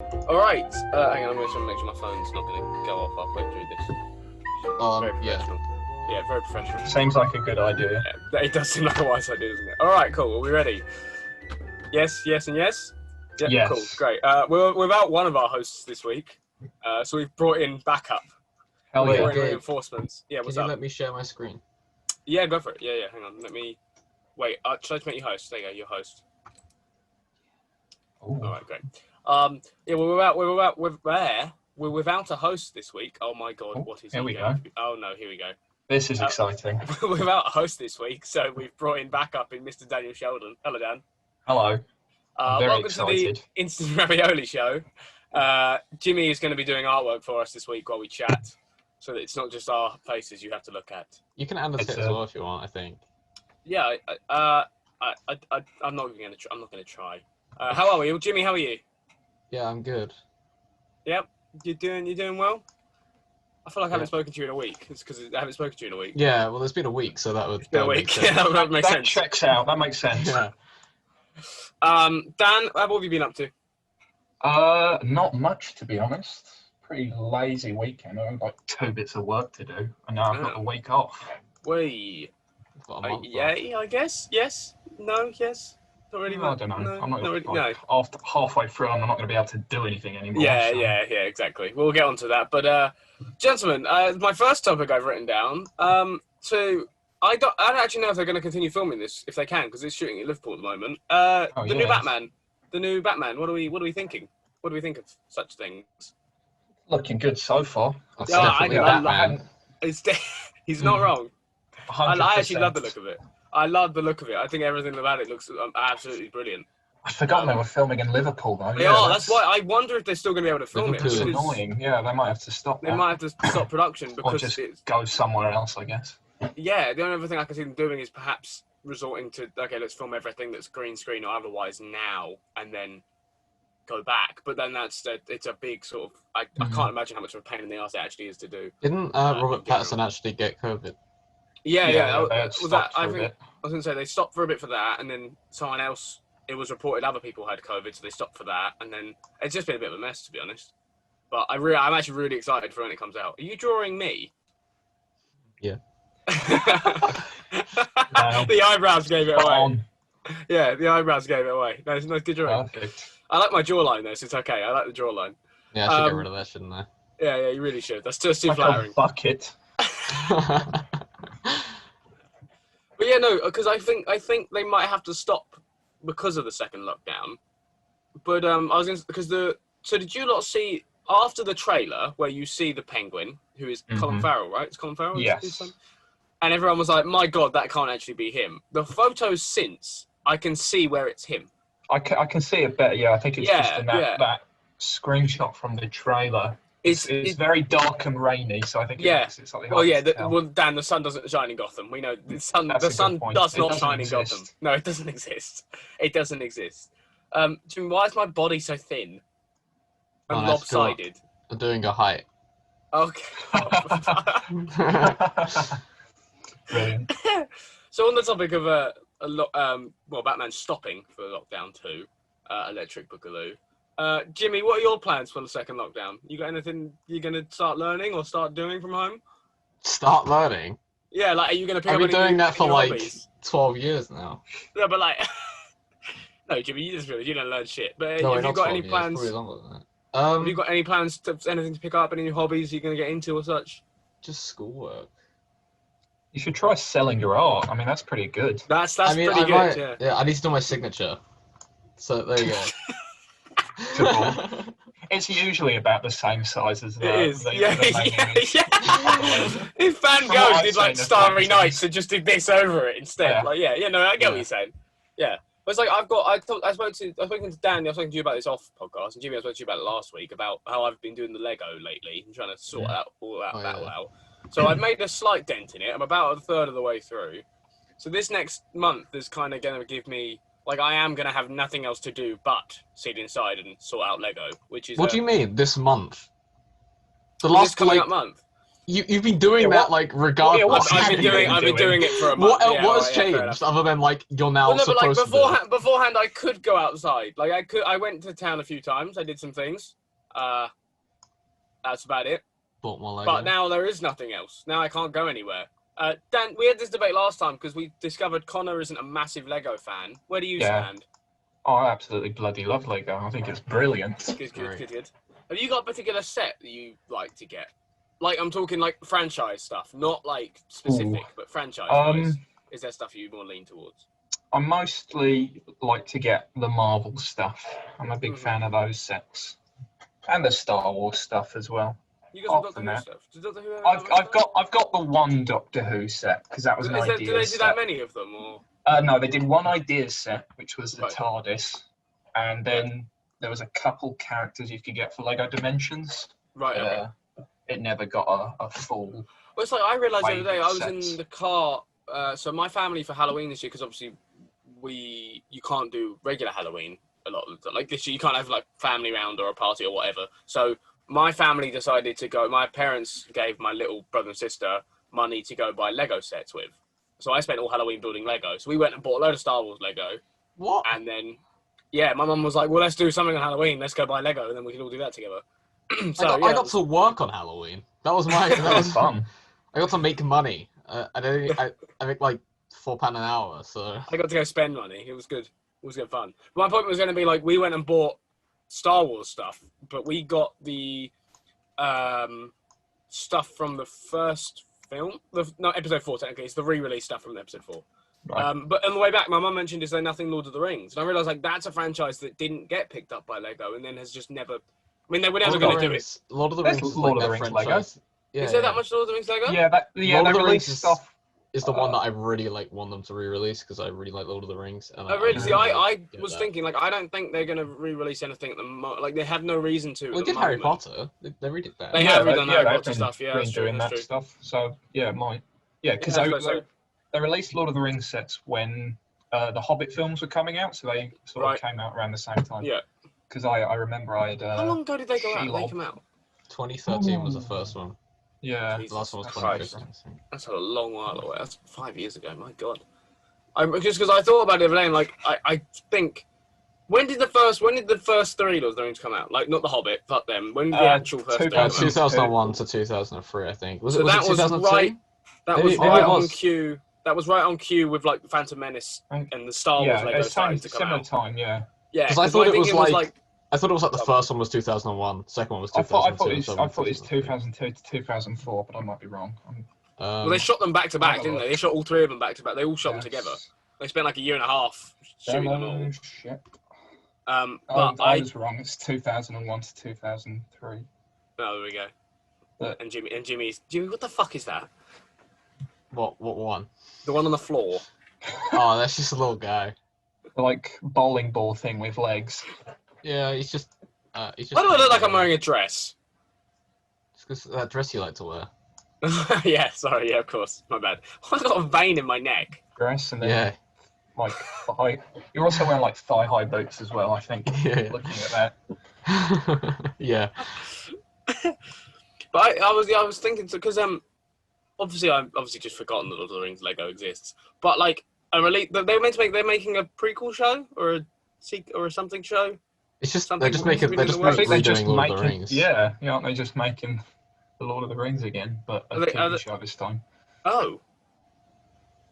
Alright, hang on, I'm going to make sure my phone's not going to go off halfway through this. Very professional. Yeah, very professional. Seems like a good idea. Yeah, it does seem like a wise idea, doesn't it? Alright, cool, are we ready? Yes, and yes? Yeah, Yes. cool, great. We're without one of our hosts this week, so we've brought in backup. Hell We're yeah. brought in reinforcements. Yeah, what's Can you up? let me share my screen? Yeah, go for it. Yeah, hang on, let me... Wait, should I just make you host? There you go, you're host. Alright, great. Yeah, we're without a host this week. Oh my god, what is here he we going go. to be? Oh no, here we go. This is exciting. We're without a host this week, so we've brought in backup in Mr. Daniel Sheldon. Hello, Dan. Hello. I'm very Welcome excited. to the Instant Ravioli Show. Jimmy is going to be doing artwork for us this week while we chat, so that it's not just our faces you have to look at. You can annotate as well if you want, I think. Yeah, I'm not going to. I'm not going to try. How are we, Jimmy? How are you? Yeah, I'm good. Yep, you're doing well. I feel like I haven't spoken to you in a week. It's because I haven't spoken to you in a week. Yeah, well, it's been a week, so that would It's been a make week. sense. that would make That sense. checks out. That makes sense. Yeah. Dan, what have you been up to? Not much, to be honest. Pretty lazy weekend. I've got 2 bits of work to do, and now I've got a week off. Wait. I've got a month Yay, I guess. Yes. No. Yes. Not really. I don't know. No, I'm not really, like, after halfway through, I'm not going to be able to do anything anymore. Yeah, so. yeah, exactly. We'll get onto that. But, gentlemen, my first topic I've written down. So I don't actually know if they're going to continue filming this, if they can, because it's shooting in Liverpool at the moment. The new Batman. The new Batman. What are we thinking? What do we think of such things? Looking good so far. It's Yeah, definitely Batman. He's not wrong. 100%. I actually love the look of it. I love the look of it. I think everything about it looks absolutely brilliant. I forgot they were filming in Liverpool, though. They are. That's why I wonder if they're still going to be able to film it. Liverpool. It's because annoying. Yeah, they might have to stop They that. might have to stop production Or because just go somewhere else, I guess. yeah, the only other thing I can see them doing is perhaps resorting to, okay, let's film everything that's green screen or otherwise now and then go back. But then it's a big sort of, I can't imagine how much of a pain in the ass it actually is to do. Didn't Robert Pattinson actually get COVID? Yeah. They had stopped for a bit. I was going to say they stopped for a bit for that, and then someone else, it was reported other people had COVID, so they stopped for that, and then it's just been a bit of a mess, to be honest. But I'm actually really excited for when it comes out. Are you drawing me? Yeah. The eyebrows gave it away. Yeah, the eyebrows gave it away. No, it's good drawing. Perfect. I like my jawline, though, so it's okay. I like the jawline. Yeah, I should get rid of that, shouldn't I? Yeah, you really should. That's just too Like flattering. a bucket. But yeah, no, because I think they might have to stop because of the second lockdown. But I was going to, so did you lot see after the trailer where you see the Penguin, who is Colin Farrell, right? It's Colin Farrell. Yes. And everyone was like, "My God, that can't actually be him." The photos since I can see where it's him. I can see it better. Yeah, I think it's just in that screenshot from the trailer. It's very dark and rainy, so I think it's slightly hard to tell. Dan, the sun doesn't shine in Gotham. We know the sun. That's The a sun good point. does It not doesn't shine in exist. Gotham. No, it doesn't exist. It doesn't exist. Jimmy, why is my body so thin and lopsided? I'm doing a height. Okay. Brilliant. So on the topic of Batman stopping for lockdown 2, Electric Boogaloo. Jimmy, what are your plans for the second lockdown? You got anything you're gonna start learning or start doing from home? Start learning? Yeah, like are you gonna pick I've up been any doing new that for like hobbies? 12 years now. Yeah, but like, no, Jimmy, you just realized you don't learn shit. But No, have you not got 12 any years, plans? probably longer than that. Have you got any plans to anything to pick up? Any new hobbies you're gonna get into or such? Just schoolwork. You should try selling your art. I mean, that's pretty good. That's pretty good. Yeah. I need to do my signature. So there you go. It's usually about the same size as the. It is. The Yeah. If Van From Gogh what did I've like seen, Starry the Nights and just did this over it instead. Yeah. Like, no, I get what you're saying. Yeah. But it's like I spoke to Dan, I was talking to you about this off podcast, and Jimmy, I spoke to you about it last week about how I've been doing the Lego lately and trying to sort all that out. So I've made a slight dent in it. I'm about a third of the way through. So this next month is kind of going to give me, like, I am going to have nothing else to do but sit inside and sort out Lego, which is... What do you mean, this month? The this last coming up month. You've been doing that like regardless. I've been doing it for a month. What has changed other than like you're now supposed to do? Beforehand, I could go outside. Like I went to town a few times. I did some things. That's about it. Bought more Lego. But now there is nothing else. Now I can't go anywhere. Dan, we had this debate last time because we discovered Connor isn't a massive Lego fan. Where do you stand? Oh, I absolutely bloody love Lego. I think it's brilliant. Good. Have you got a particular set that you like to get? Like, I'm talking like franchise stuff, not like specific, but franchise-wise. Is there stuff you more lean towards? I mostly like to get the Marvel stuff. I'm a big fan of those sets. And the Star Wars stuff as well. You got some Doctor Who stuff? Does Doctor Who I've got the one Doctor Who set, because that was an idea set. Do they do that many of them? Or? No, they did one ideas set, which was the TARDIS. And then there was a couple characters you could get for Lego Dimensions. Right, it never got a full. Well, it's like I realised the other day, I was in the car. So my family for Halloween this year, because obviously you can't do regular Halloween a lot. Like this year, you can't have like family round or a party or whatever. So my family decided to go. My parents gave my little brother and sister money to go buy Lego sets with. So I spent all Halloween building Lego. So we went and bought a load of Star Wars Lego. What? And then, my mum was like, "Well, let's do something on Halloween. Let's go buy Lego, and then we can all do that together." So I got to work on Halloween. That was fun. I got to make money. I make like £4 an hour. So I got to go spend money. It was good. It was good fun. But my point was going to be like we went and bought Star Wars stuff, but we got the stuff from the first film. Episode 4 technically. It's the re-release stuff from episode 4. Right. But on the way back, my mum mentioned is there nothing Lord of the Rings, and I realised like that's a franchise that didn't get picked up by Lego, and then has just never. I mean, they were never going to do it. Lord of the Rings, Lord of the Rings Lego. Is there that much Lord of the Rings Lego? Yeah, Lord of the Rings stuff is the one that I really want them to re-release because I really like Lord of the Rings. And I was thinking like I don't think they're going to re-release anything at the moment. Like they have no reason to. Well, they did Harry Potter. They redid that. They have redone Harry Potter stuff. Yeah, that's true. That stuff. So because they released Lord of the Rings sets when the Hobbit films were coming out, so they sort of came out around the same time. Yeah. Because I remember I had. How long ago did they go out? They come out. 2013 was the first one. Yeah. The last one was 2015. That's a long while away. That's 5 years ago. My God. Just because I thought about it the other day, and like I think, when did the first 3 Lord of the Rings come out? Like not the Hobbit, fuck them. When did the actual first 3 come out? 2001 to 2003, I think. Was it 2002? Right. That was right on cue. That was right on cue with like the Phantom Menace and the Star Wars Lego starting to come out. Similar time, yeah. Yeah, because I thought it was like the first one was 2001, second one was 2002. I thought it was 2002 to 2004, but I might be wrong. Well, they shot them back to back, didn't they? They shot all 3 of them back to back. They all shot them together. They spent like a year and a half shooting them all. Shit. But I was wrong. It's 2001 to 2003. Oh, there we go. And Jimmy, what the fuck is that? What one? The one on the floor. Oh, that's just a little guy. Like bowling ball thing with legs. Yeah, he's just. Why do I look like I'm wearing a dress? It's because that dress you like to wear. Yeah, sorry, of course. My bad. I've got a vein in my neck. Dress and then like thigh. You're also wearing like thigh-high boots as well, I think. Yeah. Looking at that. Yeah. But I was thinking because obviously I've just forgotten that Lord of the Rings Lego exists. But like they're making a prequel show or a something show. It's just they're just redoing Lord of the Rings. Yeah, aren't they just making the Lord of the Rings again, but a TV show this time? Oh,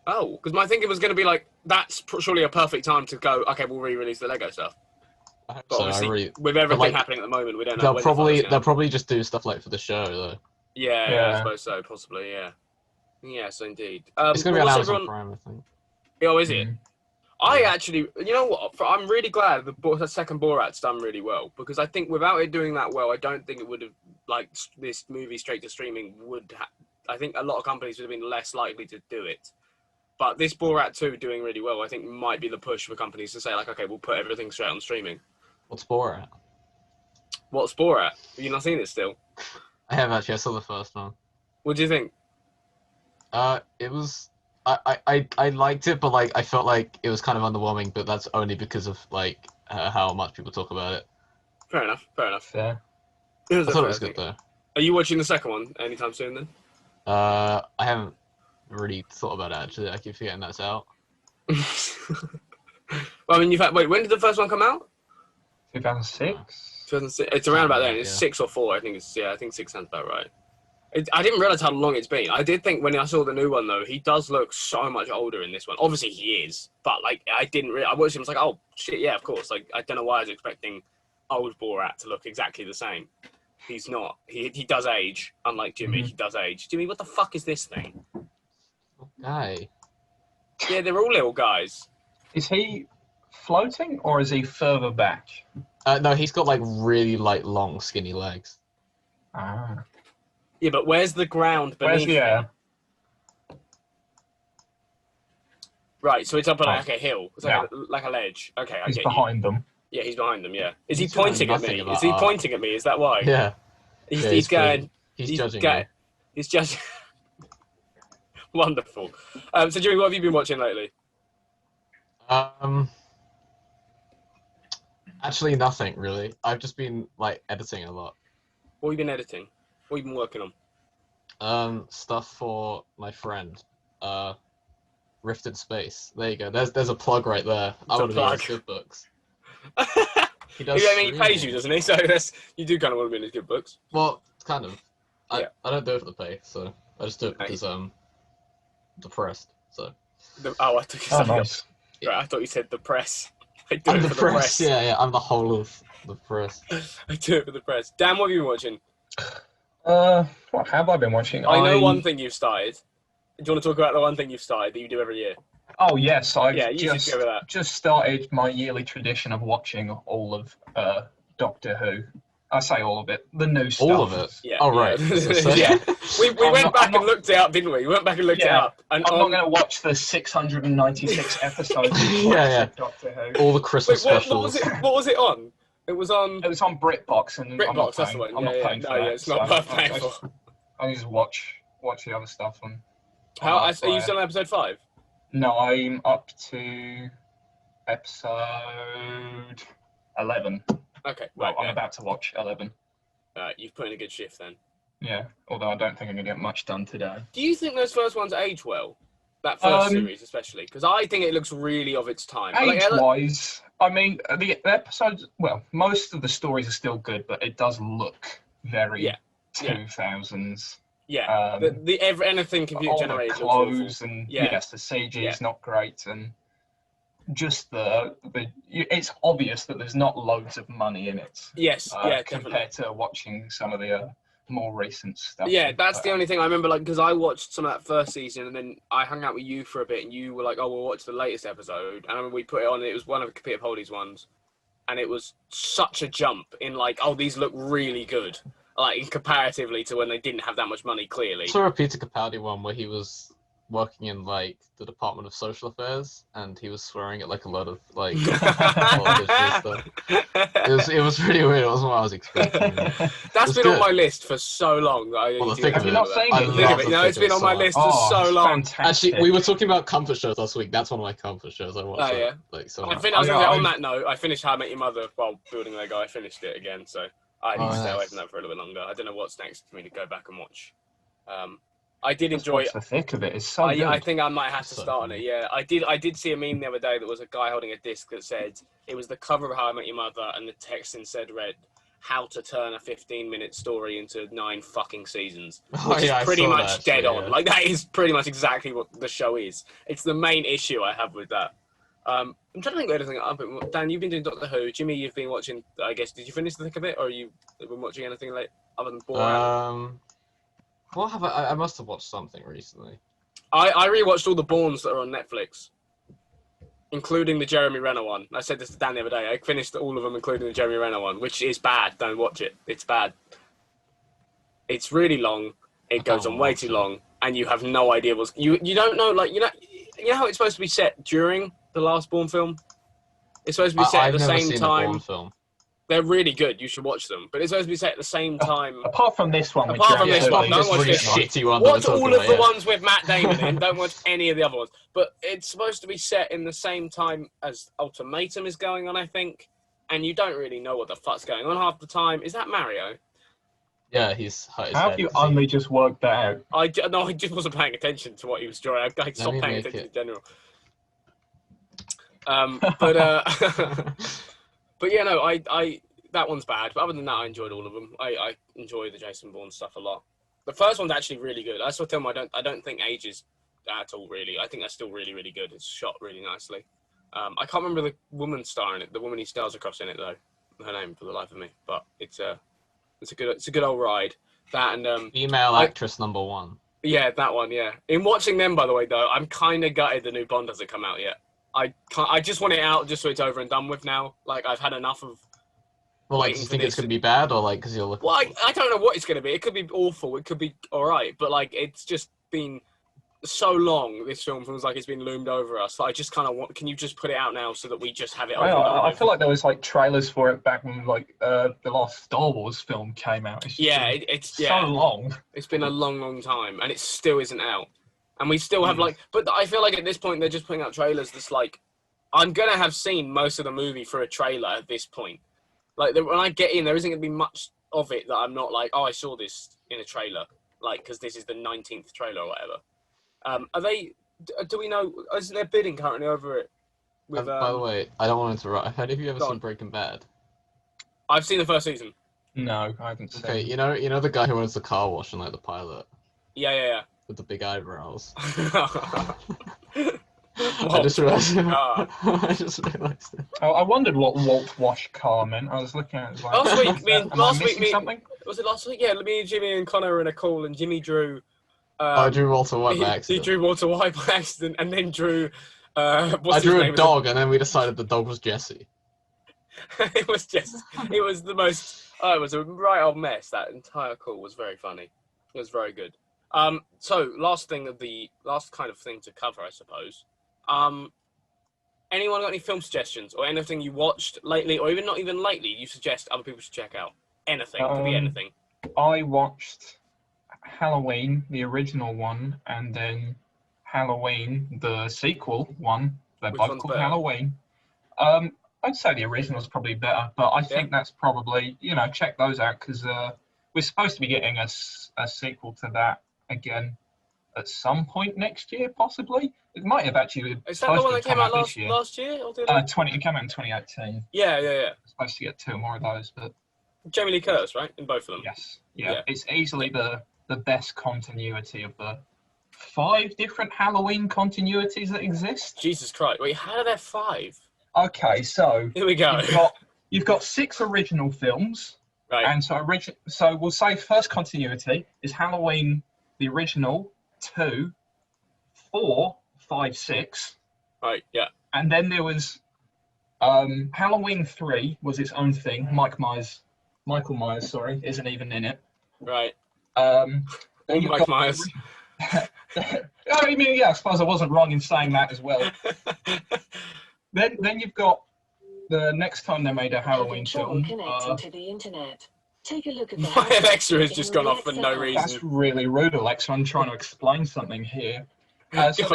because my thinking was going to be like that's surely a perfect time to go. Okay, we'll re-release the Lego stuff. But obviously, with everything happening at the moment, we don't know. They'll probably just do stuff like for the show though. Yeah, I suppose so, possibly. Yeah. Yes, indeed. It's going to be on Amazon Prime, I think. Oh, is it? I actually, you know what? I'm really glad the second Borat's done really well because I think without it doing that well, I don't think it would have this movie straight to streaming would. I think a lot of companies would have been less likely to do it. But this Borat 2 doing really well, I think might be the push for companies to say like, okay, we'll put everything straight on streaming. What's Borat? What's Borat? Have you not seen it still? I have actually. I saw the first one. What do you think? It was. I liked it, but like I felt like it was kind of underwhelming. But that's only because of like how much people talk about it. Fair enough. Yeah. I thought it was good though. Are you watching the second one anytime soon then? I haven't really thought about it, actually. I keep forgetting that's out. Well, I mean, wait, when did the first one come out? 2006? 2006. It's around about then. It's 6 or 4, I think. I think 6 sounds about right. I didn't realise how long it's been. I did think when I saw the new one, though, he does look so much older in this one. Obviously, he is. But, like, I watched him, I was like, oh, shit, yeah, of course. Like, I don't know why I was expecting old Borat to look exactly the same. He's not. He does age, unlike Jimmy. He does age. Jimmy, what the fuck is this thing? Guy. Yeah, they're all little guys. Is he floating, or is he further back? No, he's got, like, really, like, long, skinny legs. Ah. Yeah, but where's the ground beneath? Where's the air? Right, so it's up on like a hill. It's like a ledge. Okay, I he's get behind them. Yeah, he's behind them, yeah. Is he pointing at me? Is he pointing at me? Is that why? Yeah. He's going... He's judging me. He's judging... Wonderful. So, Jimmy, what have you been watching lately? Actually, nothing, really. I've just been, like, editing a lot. What have you been editing? What have you been working on? Stuff for my friend. Rift in Space. There you go. There's a plug right there. I want to be in his good books. He pays you, doesn't he? So you do kind of want to be in his good books. Well, kind of. I don't do it for the pay, so I just do it because I'm depressed. So. I thought you said nice. Right, I thought you said the press. I'm the press. Yeah, I'm the whole of the press. I do it for the press. Dan, what have you been watching? What have I been watching? I know one thing you've started. Do you want to talk about the one thing you've started that you do every year? Oh, yes. I've just started my yearly tradition of watching all of Doctor Who. I say all of it. The new stuff. All of it? Yeah. Oh, right. Yeah. We went back and looked it up, didn't we? We went back and looked it up. And I'm not going to watch the 696 episodes of Doctor Who. All the Christmas specials. What was it on? It was on BritBox. And BritBox, that's the one. I'm not paying for that. Yeah, it's not worth paying for. I just watch the other stuff. Are you still on episode 5? No, I'm up to episode 11. Okay. Well, I'm about to watch 11. You've put in a good shift then. Yeah, although I don't think I'm going to get much done today. Do you think those first ones age well? That first series especially? Because I think it looks really of its time. Age-wise, I mean, the episodes, well, most of the stories are still good, but it does look very 2000s. Yeah, anything computer generated. The clothes and yes, the CG is not great, and just it's obvious that there's not loads of money in it. Yes, compared to watching some of the more recent stuff. Yeah, that's the only thing I remember, like, because I watched some of that first season, and then I hung out with you for a bit, and you were like, "Oh, we'll watch the latest episode," and I remember we put it on. It was one of Peter Capaldi's ones, and it was such a jump in like, "Oh, these look really good." Like, comparatively to when they didn't have that much money, clearly. I saw a Peter Capaldi one where he was working in, like, the Department of Social Affairs, and he was swearing at, like, a lot of, like, stuff. It was really weird. It wasn't what I was expecting. That's been on my list for so long. Have you not seen it? No, it's been on my list for so long. Fantastic. Actually, we were talking about comfort shows last week. That's one of my comfort shows I watched. Oh, yeah. On that note, I finished How I Met Your Mother while building Lego. I finished it again, so I need to stay away from that for a little bit longer. I don't know what's next for me to go back and watch. I did enjoy it. The thick of it is so good. I think I might have to start on it. Yeah, I did see a meme the other day that was a guy holding a disc that said it was the cover of How I Met Your Mother, and the text instead read "How to Turn a 15-minute Story into 9 fucking seasons," which is pretty much dead on. Like, that is pretty much exactly what the show is. It's the main issue I have with that. I'm trying to think of anything. Dan, you've been doing Doctor Who. Jimmy, you've been watching. I guess did you finish the thick of it, or you been watching anything like other than Borat? What have I must have watched something recently. I rewatched all the Bournes that are on Netflix, including the Jeremy Renner one. I said this to Dan the other day. I finished all of them, including the Jeremy Renner one, which is bad. Don't watch it. It's bad. It's really long. It goes on way too long, and you have no idea what's you don't know. Like, you know how it's supposed to be set during the last Bourne film? It's supposed to be set at the same time. Bourne film. They're really good. You should watch them. But it's supposed to be set at the same time. Apart from this one. Don't watch this one. Shitty one. Watch all of the ones with Matt Damon in. Don't watch any of the other ones. But it's supposed to be set in the same time as Ultimatum is going on, I think. And you don't really know what the fuck's going on half the time. Is that Mario? Yeah, he's hurt his How head. have you only just worked that out? I just wasn't paying attention to what he was drawing. I stopped paying attention in general. But yeah, no, I that one's bad. But other than that, I enjoyed all of them. I enjoy the Jason Bourne stuff a lot. The first one's actually really good. I saw film. I don't think ages at all. Really, I think that's still really really good. It's shot really nicely. I can't remember the woman star in it. The woman he stars across in it though. Her name for the life of me. But it's a good old ride. That and female actress number 1. Yeah, that one. Yeah. In watching them, by the way, though, I'm kind of gutted the new Bond hasn't come out yet. I just want it out just so it's over and done with now. Like I've had enough of. Well, like, do you think it's gonna be bad, or like because you're looking? Well, I don't know what it's gonna be. It could be awful. It could be all right, but like it's just been so long. This film feels like it's been loomed over us. I just kind of want. Can you just put it out now so that we just have it? I feel like there was like trailers for it back when like the last Star Wars film came out. It's so long. It's been a long time, and it still isn't out. And we still have but I feel like at this point they're just putting out trailers that's like, I'm gonna have seen most of the movie through a trailer at this point. Like when I get in, there isn't gonna be much of it that I'm not like, oh, I saw this in a trailer, like because this is the 19th trailer or whatever. Are they? Do we know? Is there bidding currently over it? With, by the way, I don't want to interrupt. Have you ever seen Breaking Bad? I've seen the first season. No, I haven't seen. Okay, you know the guy who owns the car wash and like the pilot. Yeah. With the big eyebrows. I I just realized. I just realized it. I wondered what Walt Wash car meant. I was looking at it like, last week, something? Was it last week? Yeah, me and Jimmy and Connor were in a call, and Jimmy drew. I drew Walter White by accident. He drew Walter White by accident, and then drew. I drew a dog, and then we decided the dog was Jesse. It was the most. Oh, it was a right old mess. That entire call was very funny. It was very good. So last kind of thing to cover, I suppose. Anyone got any film suggestions or anything you watched lately, or even not even lately, you suggest other people should check out? Anything. Could be anything. I watched Halloween, the original one, and then Halloween, the sequel one. They're both called Halloween. I'd say the original is probably better, but I think that's probably, check those out because we're supposed to be getting a sequel to that again at some point next year, possibly. It might have actually. Is that the one that came out last year? Or did it? It came out in 2018. Yeah. We're supposed to get 2 more of those, but. Jamie Lee Curtis, right? In both of them. Yes. Yeah. It's easily the best continuity of the 5 different Halloween continuities that exist. Jesus Christ! Wait, how are there 5? Okay, so here we go. You've got 6 original films. Right. And so we'll say first continuity is Halloween, the original, 2, 4, 5, 6. Right, yeah. And then there was Halloween 3 was its own thing. Michael Myers, isn't even in it. Right. Mike Myers. I mean, I suppose I wasn't wrong in saying that as well. Then you've got the next time they made a Halloween film. Connecting to the internet. Take a look at my Alexa has just gone off for no reason. That's really rude, Alexa. I'm trying to explain something here. So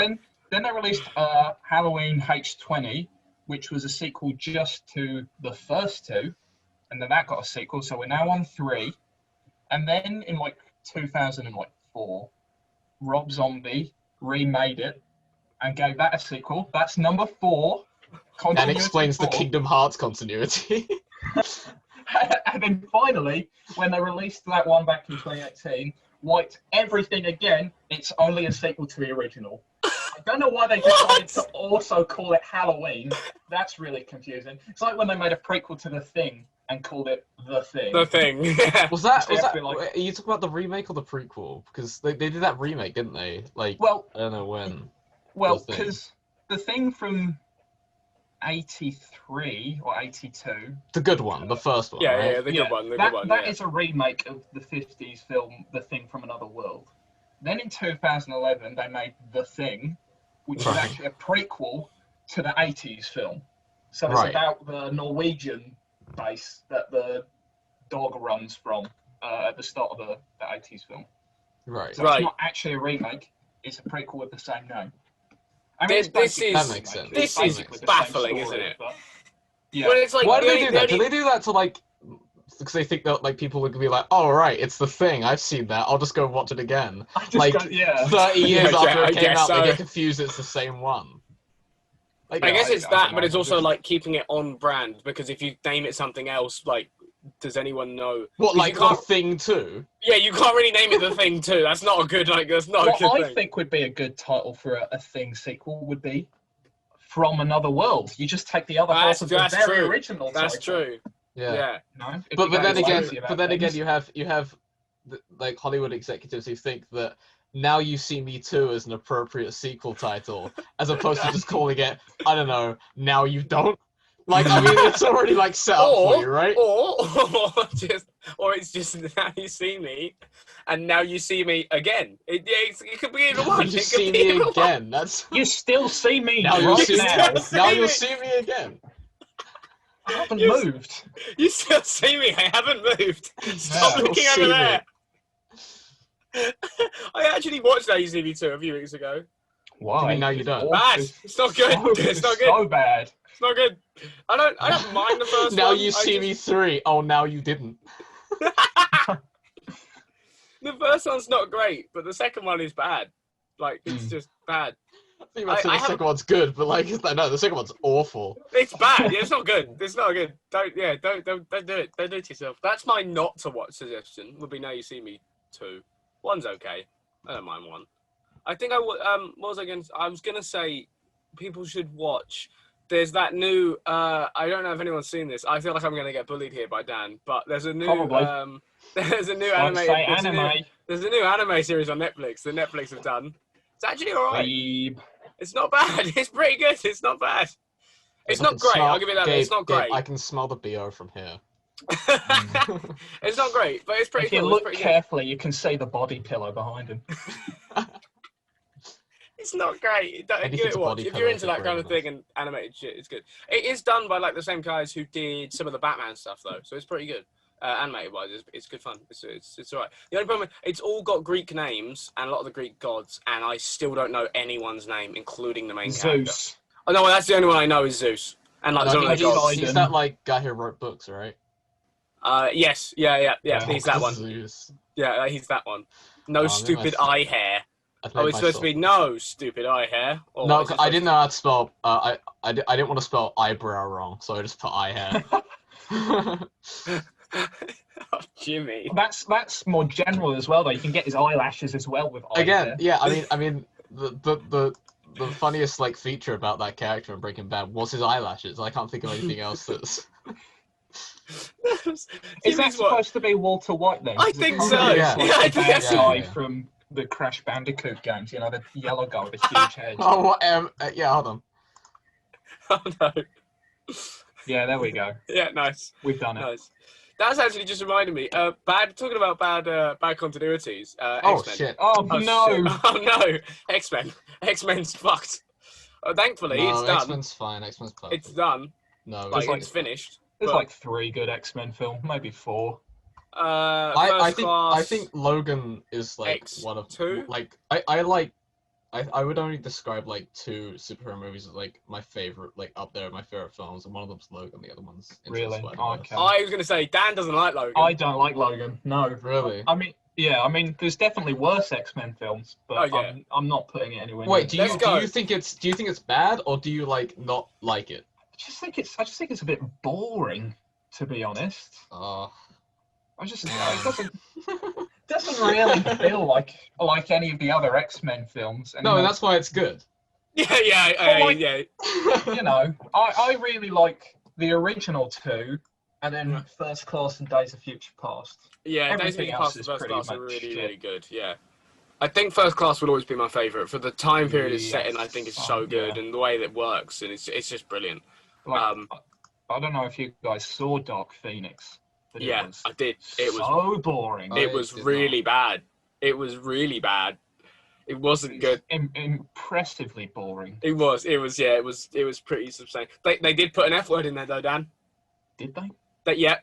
then they released Halloween H20, which was a sequel just to the first 2, and then that got a sequel. So we're now on 3, and then in 2004, Rob Zombie remade it and gave that a sequel. That's number 4. That explains the Kingdom Hearts continuity. And then finally, when they released that one back in 2018, wiped everything again. It's only a sequel to the original. I don't know why they decided to also call it Halloween. That's really confusing. It's like when they made a prequel to The Thing and called it The Thing. The Thing. Was that are you talking about the remake or the prequel? Because they did that remake, didn't they? I don't know when. Well, because The Thing from 83 or 82. The good one, the first one. Yeah, the good one. That is a remake of the 50s film, The Thing from Another World. Then in 2011, they made The Thing, which is actually a prequel to the 80s film. So it's about the Norwegian base that the dog runs from at the start of the 80s film. Right. So it's not actually a remake, it's a prequel with the same name. I mean, that makes sense. This is baffling, isn't it? Yeah. Well, it's like, why do they do that? Do they do that to because they think that like people would be like, "Oh right, it's the Thing. I've seen that. I'll just go watch it again." Like 30 years after it came out, they get confused. It's the same one. Like, I guess it's that, but it's also like keeping it on brand, because if you name it something else, like, does anyone know? What, like The Thing 2? Yeah, you can't really name it The Thing 2. That's not a good, like, that's not a good thing. What I think would be a good title for a Thing sequel would be From Another World. You just take the other half of the very original title. That's true. Yeah. No, but then again, you have like Hollywood executives who think that Now You See Me Too is an appropriate sequel title, as opposed to just calling it, I don't know, Now You Don't. Like, I mean, it's already like set up for you, right? Or it's just Now You See Me, and Now You See Me Again. It could be either one. You see me again. That's you still see me now. Right now you'll see me again. I haven't moved. You still see me. I haven't moved. Stop looking over there. I actually watched Now You See Me 2 a few weeks ago. Why? Now you don't. Bad. It's not good. It's not good. So bad. It's not good. I don't mind the first now one. You See Me 3. Oh, now you didn't. The first one's not great, but the second one is bad. Like, it's just bad. I think the second one's good, but like, no, the second one's awful. It's bad. Yeah, it's not good. It's not good. Don't do it. Don't do it to yourself. That's my not to watch suggestion. Would be Now You See Me 2. One's okay. I don't mind one. I think what was I going to? I was gonna say people should watch. There's that new. I don't know if anyone's seen this. I feel like I'm gonna get bullied here by Dan, but there's a new. There's a new anime. There's a new anime series on Netflix that Netflix have done. It's actually alright. It's not bad. It's pretty good. It's not bad. It's not great. I'll give you that. It's not great. I can smell the BO from here. It's not great, but it's pretty cool. If you look carefully, you can see the body pillow behind him. It's not great. Give it a watch. If you're into that kind of thing and animated shit, it's good. It is done by like the same guys who did some of the Batman stuff though, so it's pretty good. Animated wise, it's good fun. It's alright. The only problem, it's all got Greek names and a lot of the Greek gods, and I still don't know anyone's name, including the main character. Zeus. Oh no, well, that's the only one I know is Zeus. And like some of the gods. He's that like guy who wrote books, right? Yes, yeah. He's that one. Zeus. Yeah, he's that one. No stupid eye hair. Oh, it's supposed to be no stupid eye hair. Or no, I didn't know how to spell. I didn't want to spell eyebrow wrong, so I just put eye hair. Oh, Jimmy. That's more general as well, though. You can get his eyelashes as well with eye hair. Yeah. I mean, the funniest like feature about that character in Breaking Bad was his eyelashes. I can't think of anything else that's. Is that supposed to be Walter White then? I think so. Yeah, I think that's the guy from the Crash Bandicoot games. You know, the yellow guy with the huge head. Oh, what? Yeah, hold on. Oh no. Yeah, there we go. Yeah, nice. We've done it. Nice. That's actually just reminded me. Talking about bad continuities. Oh X-Men. shit! Oh no! Shit. Oh no! X-Men. X-Men's fucked. Thankfully, it's done. X-Men's fine. X-Men's perfect. It's done. No, it's finished. There's like 3 good X-Men films, maybe 4. I think Logan is like X2? one of 2. Like I would only describe like 2 superhero movies as like my favorite, like up there, my favorite films, and one of them's Logan, the other one's really. Okay. I was gonna say Dan doesn't like Logan. I don't like Logan. No. Really? I mean, there's definitely worse X-Men films, but I'm not putting it anywhere. Wait, do you think it's bad, or do you like not like it? I just think it's a bit boring, to be honest. It doesn't really feel like any of the other X-Men films. No, and that's why it's good. Yeah. You know, I really like the original 2, and then First Class and Days of Future Past. Yeah, Days of Future Past and First Class are really good. Yeah. I think First Class will always be my favourite. For the time period it's set in, I think it's so good, and the way that it works, and it's just brilliant. Like, I don't know if you guys saw Dark Phoenix. Yeah, I did. It was so boring. It was really bad. It was really bad. It wasn't good. Impressively boring. It was pretty substantial. They did put an F word in there though, Dan. Did they? They have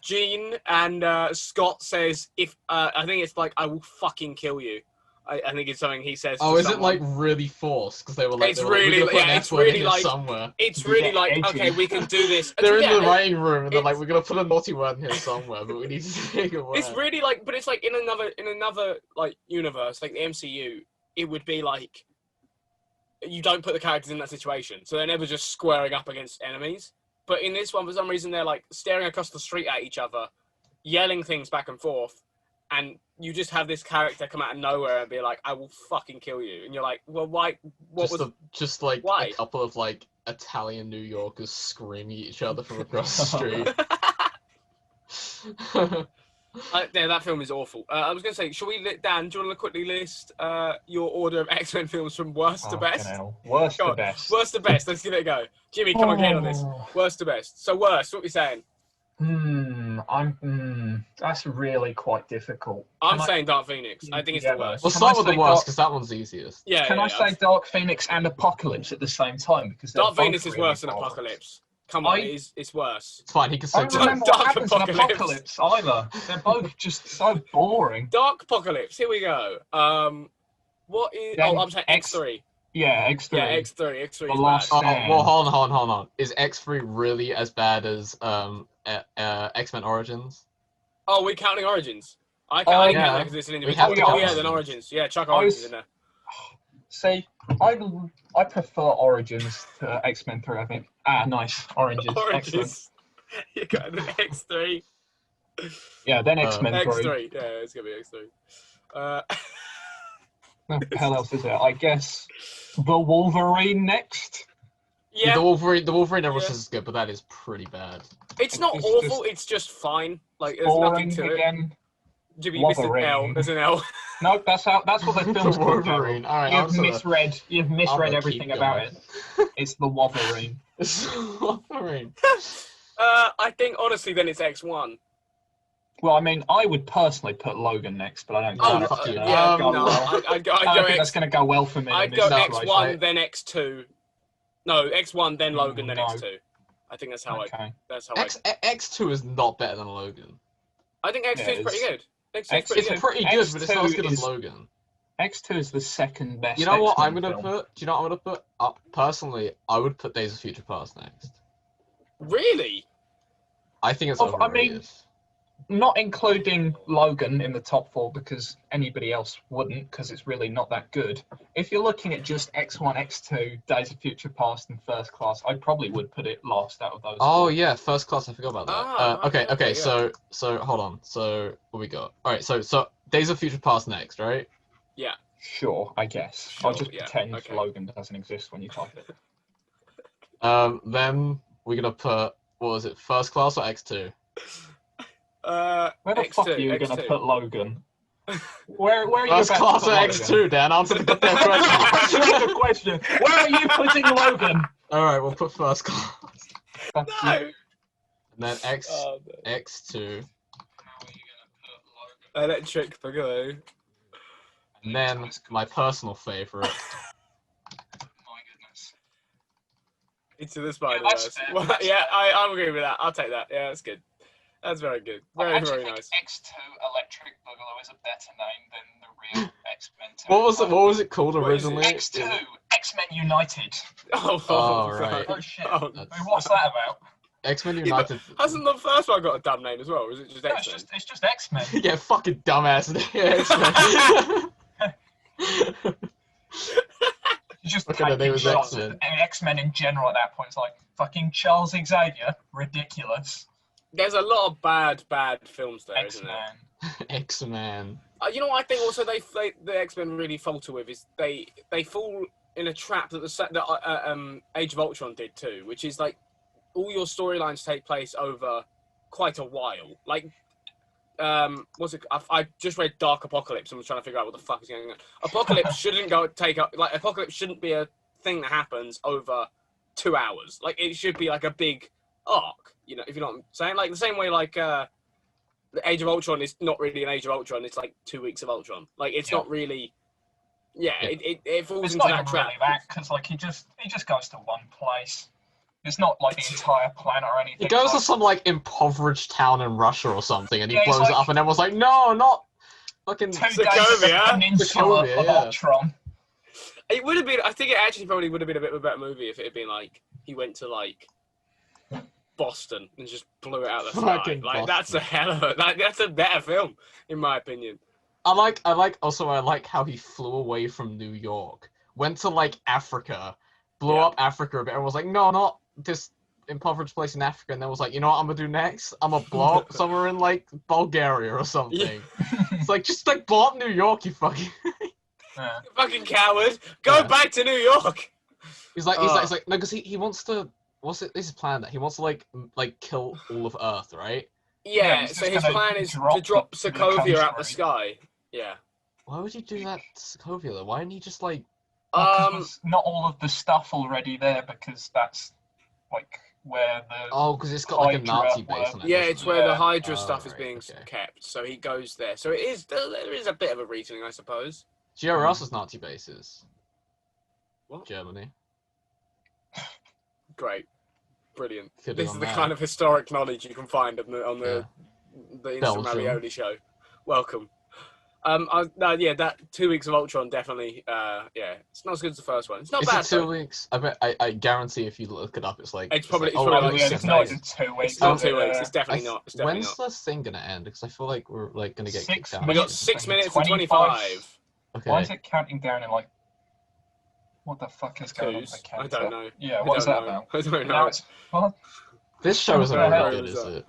Jean and Scott says I think it's like I will fucking kill you. I think it's something he says. Oh, to is someone. it like really forced? Because they were like, It's really, it's really like somewhere. It's really like, edgy. okay, we can do this. They're in the writing room and they're like, we're gonna put a naughty word in here somewhere, but we need to take a word. It's really like, but it's like in another like universe, like the MCU, it would be like you don't put the characters in that situation, so they're never just squaring up against enemies. But in this one, for some reason, they're like staring across the street at each other, yelling things back and forth, and you just have this character come out of nowhere and be like, "I will fucking kill you," and you're like, "Well, why? What just like why? a couple of like Italian New Yorkers screaming at each other from across the street." Yeah, that film is awful. I was going to say, shall we, Dan, do you want to quickly list your order of X-Men films from worst to best? Worst to best. Worst to best, let's give it a go. Jimmy, come on, get on this. Worst to best. So worst, what are we saying? That's really quite difficult. I'm saying Dark Phoenix. I think it's the worst. We'll start with the worst, because that one's easiest. Yeah. Can I say Dark Phoenix and Apocalypse at the same time? Because Dark Phoenix is worse than Apocalypse. Come on, it's worse. It's fine, he can say I don't remember what happens in Apocalypse either. They're both just so boring. Dark Apocalypse, here we go. What is... Then I'm saying X3. Yeah, X3. Yeah, X3. X3 The is Last bad. Stand. Well, hold on. Is X3 really as bad as X-Men Origins? Oh, we're counting Origins. I can't count that because it's an individual. We have Oh, yeah, then Origins. Yeah, chuck Origins in there. See, I prefer Origins to X-Men 3, I think. Ah, nice. Origins. Excellent. You got the X3. Yeah, then X-Men 3. X3. Yeah, it's going to be X3. What the hell else is there? I guess the Wolverine next. Yeah. The Wolverine Origins is good, but that is pretty bad. It's not awful, it's just fine. Like, there's nothing to again. it. Jimmy, you missed an L. There's an L. No, that's what the film's called. Wolverine. All right, You've misread everything about it. It's the Wolverine. It's Wolverine. I think, honestly, then it's X1. Well, I mean, I would personally put Logan next, but I don't Oh, think fuck you. I'd go I don't think that's going to go well for me. I'd go X1, then X2. No, X1, then Logan, then X2. I think that's how X2 is not better than Logan. I think X2 is pretty good. It's pretty good, but it's not as good as Logan. X2 is the second best. You know what I'm gonna put? Do you know what I'm gonna put? Personally, I would put Days of Future Past next. Really? I think it's overrated. Not including Logan in the top 4 because anybody else wouldn't, because it's really not that good. If you're looking at just X1, X2, Days of Future Past, and First Class, I probably would put it last out of those. Oh yeah, First Class. I forgot about that. Okay. Yeah. So hold on. So what we got? All right. So Days of Future Past next, right? Yeah. Sure, I guess. Sure, I'll just pretend Logan doesn't exist when you type it. Then we're gonna put, what was it? First Class or X2? Where the X2, fuck are you going to put Logan? Where are you First about Class to or put X2, Logan? Dan? Answer the goddamn question. Answer the question. Where are you putting Logan? All right, we'll put First Class. No. And then X2. Electric Boogaloo. And then my personal favorite. My goodness. Into the Spider-Verse. Well, yeah, I'm agree with that. I'll take that. Yeah, that's good. That's very good. Very nice. X2 Electric Boogaloo is a better name than the real X-Men 2. What was it called originally? X2 X-Men United. Oh right. Oh shit. What's that about? X-Men United. Yeah, hasn't the first one got a dumb name as well, or is it just X-Men? It's just X-Men. Yeah, fucking dumbass. X-Men. You just Look at the name of X-Men. X-Men in general at that point. It's like fucking Charles Xavier. Ridiculous. There's a lot of bad films there, isn't there? X-Men. You know what I think also the X-Men really falter with is they fall in a trap that Age of Ultron did too, which is like all your storylines take place over quite a while. Like, what's it? I just read Dark Apocalypse and was trying to figure out what the fuck is going on. Apocalypse Apocalypse shouldn't be a thing that happens over 2 hours. Like, it should be like a big arc. You know, if you know what I'm saying, like the same way like the Age of Ultron is not really an Age of Ultron. It's like 2 weeks of Ultron. Like it's not really. Yeah, it falls it's into not that trap. Really that because like he just goes to one place. It's not like the entire planet or anything. He goes to some like impoverished town in Russia or something, and he blows it up, and everyone's like, "No, not Fucking 2 days at the Sokovia? peninsula Sokovia, of yeah. Ultron. It would have been. I think it actually probably would have been a bit of a better movie if it had been like he went to like Boston and just blew it out of the sky. Fucking Like that's Boston. a hell of a. That's a better film, in my opinion. I like how he flew away from New York, went to like Africa, blew up Africa a bit, and was like, no, not this impoverished place in Africa, and then was like, you know what I'm gonna do next? I'm gonna blow up somewhere in like Bulgaria or something. Yeah. It's like just like blow up New York, you fucking. You fucking coward! Go back to New York. He's like no, because he wants to. What's it? This is plan that he wants to like kill all of Earth, right? Yeah. So his plan is to drop Sokovia out the sky. Yeah. Why would you do that to Sokovia though? Why didn't he just like? There's not all of the stuff already there because that's like where the. Oh, because it's got like a Hydra Nazi base on it. Yeah, doesn't it's it? where the Hydra stuff is right, being okay. kept. So he goes there. So it is. There is a bit of a reasoning, I suppose. Do you know where else is Nazi bases? What? Germany. Great. Brilliant. Could This be is on the that. kind of historic knowledge you can find on the Instant Belgium. Ravioli show. Welcome. That 2 weeks of Ultron definitely. It's not as good as the first one. It's not Is bad. it 2 though. weeks? I guarantee if you look it up, it's like It's probably like, like yeah, 6 it's not days. even 2 weeks. It's not is it? 2 weeks. It's definitely not. It's definitely when's not. the thing gonna end? Because I feel like we're like gonna get 6 kicked out. We got minutes. 6 minutes and 25. Okay. Why is it counting down in like? What the fuck is going on with the Twos. I counter? don't know. Yeah, I what is that don't know. about? I don't Now know. it's what? This show isn't What the very hell good, is is that? it?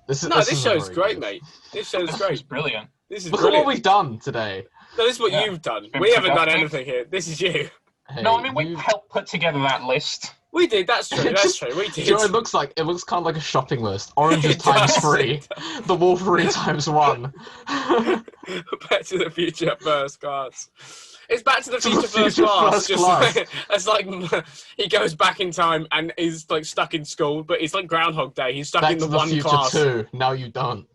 This No, this isn't show's very great, good. mate. This show's This is great. brilliant. This is Look at what brilliant. we've done today. No, this is what Yeah. you've done. Been We haven't done productive. anything here. This is you. Hey, No, I mean we you- helped put together that list. We did. That's true. That's Just- true. We did. Do you know what it looks kind of like a shopping list. Oranges It times does, 3, it the Wolverine times 1. Back to the Future First Class. It's Back to the To the Future First Future Class. First Just Class. like, it's like he goes back in time and is like stuck in school, but it's like Groundhog Day. He's stuck Back in to the the one Future class. 2. Now you don't.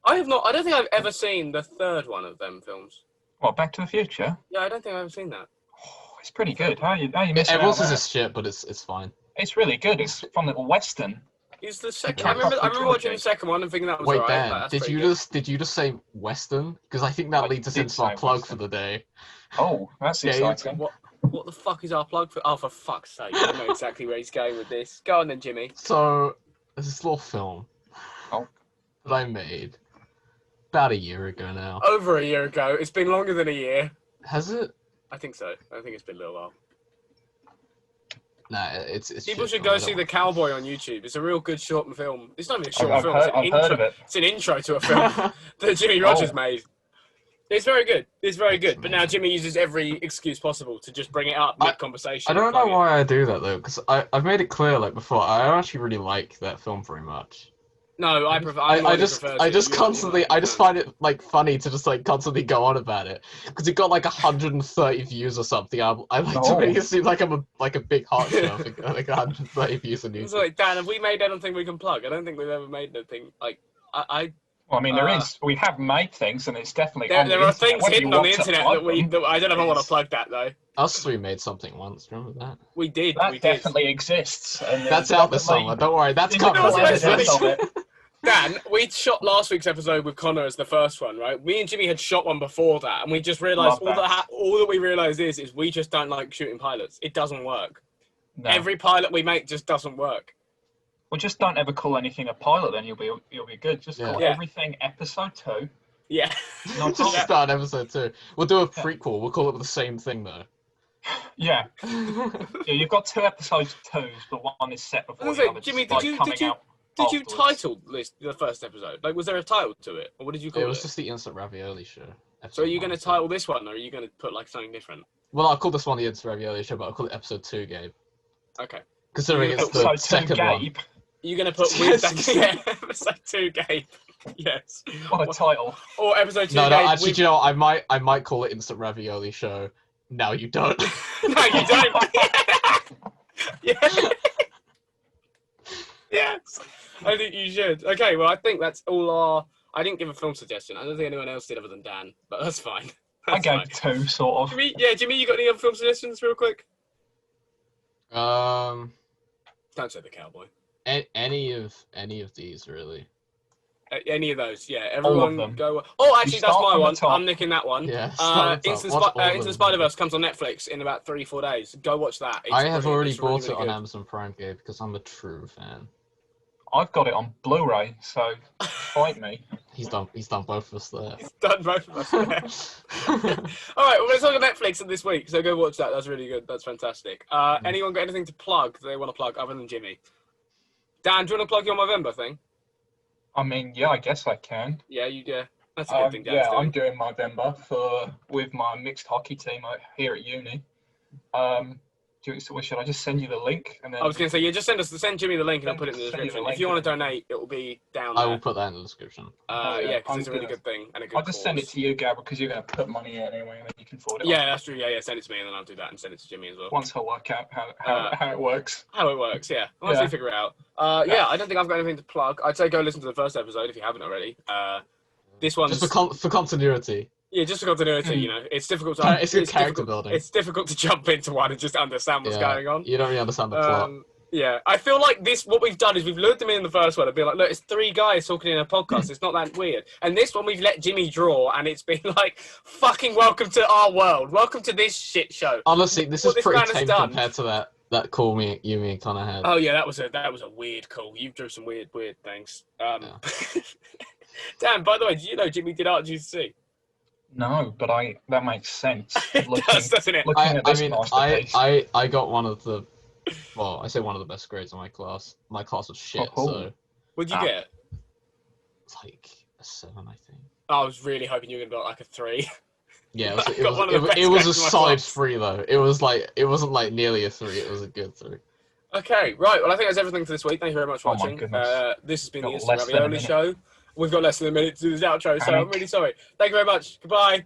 I don't think I've ever seen the third one of them films. What, Back to the Future? Yeah, I don't think I've ever seen that. Oh, it's pretty good. How you missing Everyone out says on it's shit, but it's fine. It's really good. It's from little Western. Is the second? Yeah. I remember watching Trilogy. the second one and thinking that was Wait, alright. Dan, That's did pretty you good. just say Western? Because I think that I leads us did into our say plug Western. for the day. Oh, that's Yeah, you- exciting. What the fuck is our plug for? Oh, for fuck's sake! I know exactly where he's going with this. Go on then, Jimmy. So there's this little film Oh. that I made about a year ago now. Over a year ago. It's been longer than a year. Has it? I think so. I think it's been a little while. Nah, it's People shit should film, go I see don't The Cowboy on YouTube. It's a real good short film. It's not even a short I've film. heard- I've heard of it. It's an intro to a film want- that Jimmy Rogers Oh. made. It's very good. It's very good. It's But now amazing. Jimmy uses every excuse possible to just bring it up mid-conversation. I don't and know plug it. why I do that though, because I've made it clear like before. I don't actually really like that film very much. No, I prefer. I just constantly I just find it like funny to just like constantly go on about it because it got like 130 views or something. I like to Oh. make it seem like I'm a big hot show for like 130 views on It's YouTube. like, Dan, have we made anything we can plug? I don't think we've ever made anything. Like, Well, I mean, there is. We have made things, and it's definitely. there on the are internet, things whether you hidden on the want to internet plug that we. them. That I don't know if I want to is- plug that though. Us three made something once. Do you remember that? We did. That we did. definitely exists. And That's there's out this definitely summer. Don't worry. That's physical coming. That's evidence what of it. Dan, we shot last week's episode with Connor as the first one, right? Me and Jimmy had shot one before that, and we just realised Love that. all that we realised is we just don't like shooting pilots. It doesn't work. No. Every pilot we make just doesn't work. Well, just don't ever call anything a pilot. Then you'll be good. Just call Yeah. everything episode 2. Yeah. No Just problem. start episode 2. We'll do a prequel. We'll call it the same thing though. Yeah. Yeah, you've got 2 episodes 2s, but one is set before I was the gonna other. say, Jimmy, just, did like, you- coming out Did you afterwards. title the first episode? Like, was there a title to it, or what did you call It it? was just the Instant Ravioli show. So are you going going to title this one, or are you going to put like something different? Well, I'll call this one the Instant Ravioli show, but I'll call it episode 2, Gabe. Okay. Considering Yeah, it's the Episode 2, second one. Gabe. Are you going to put Yes. with that? Yeah, episode 2, Gabe. Yes. What a title. Or episode 2, No, Gabe. actually, with- do you know, I might call it Instant Ravioli show. Now you don't. No, you don't. Yeah. Yes. I think you should. Okay, well, I think that's all our... I didn't give a film suggestion. I don't think anyone else did other than Dan, but that's fine. I That's gave fine. 2, sort of. Jimmy, you got any other film suggestions real quick? Don't say The Cowboy. Any of these really. Any of those, yeah. All of Everyone them. go. Oh, actually, that's start my from the one. top. I'm nicking that one. Yeah, start at the top. Watch all of Into the them. Spider-Verse comes on Netflix in about 3-4 days. Go watch that. It's I have brilliant. already It's really, bought really it on good. Amazon Prime Video because I'm a true fan. I've got it on Blu-ray, so fight me. He's done both of us there. He's done both of us. All right, well, let's talk about Netflix this week. So go watch that. That's really good. That's fantastic. Anyone got anything to plug that they want to plug other than Jimmy? Dan, do you want to plug your Movember thing? I mean, yeah, I guess I can. Yeah, that's a good thing. Dan's Yeah, doing. I'm doing Movember with my mixed hockey team here at uni. Should I just send you the link? And then I was going to say, yeah, just send Jimmy the link and I'll put it in the Send you the description. link If you want to and- donate, it will be down there. I will put that in the description. Yeah, because it's a really gonna- good thing and a good I'll just send it cause. to you, Gab, because you're going to put money in anyway, and then you can forward it. Yeah, on. that's true. Yeah, send it to me and then I'll do that and send it to Jimmy as well. Once I work out how it works. How it works, yeah. Once we figure it out. Yeah, I don't think I've got anything to plug. I'd say go listen to the first episode if you haven't already. This one's... Just for continuity. Yeah, just for continuity, you know. It's difficult to... It's good character building. It's difficult to jump into one and just understand what's going on. You don't really understand the plot. Yeah, I feel like what we've done is we've lured them in the first one and been like, look, it's 3 guys talking in a podcast. It's not that weird. And this one we've let Jimmy draw and it's been like, fucking welcome to our world. Welcome to this shit show. Honestly, this is man pretty has tame done. compared to that call you, me, and Connor had. Oh yeah, that was a weird call. You drew some weird things. Dan, by the way, do you know Jimmy did Art GC? No, but that makes sense. It does, doesn't it? Looking at this masterpiece. I got one of the, well, I say one of the best grades in my class. My class was shit, cool. so What'd you get? it's like a 7, I think. I was really hoping you were gonna be like a 3. Yeah, I got one of the best it was a grades in my solid class. 3 though. It wasn't like nearly a 3. It was a good 3. Okay, right. Well, I think that's everything for this week. Thank you very much for Oh my watching. goodness. This has been Got the Instant less than a Ravioli minute. Show. We've got less than a minute to do this outro, so I'm Panic. really sorry. Thank you very much. Goodbye.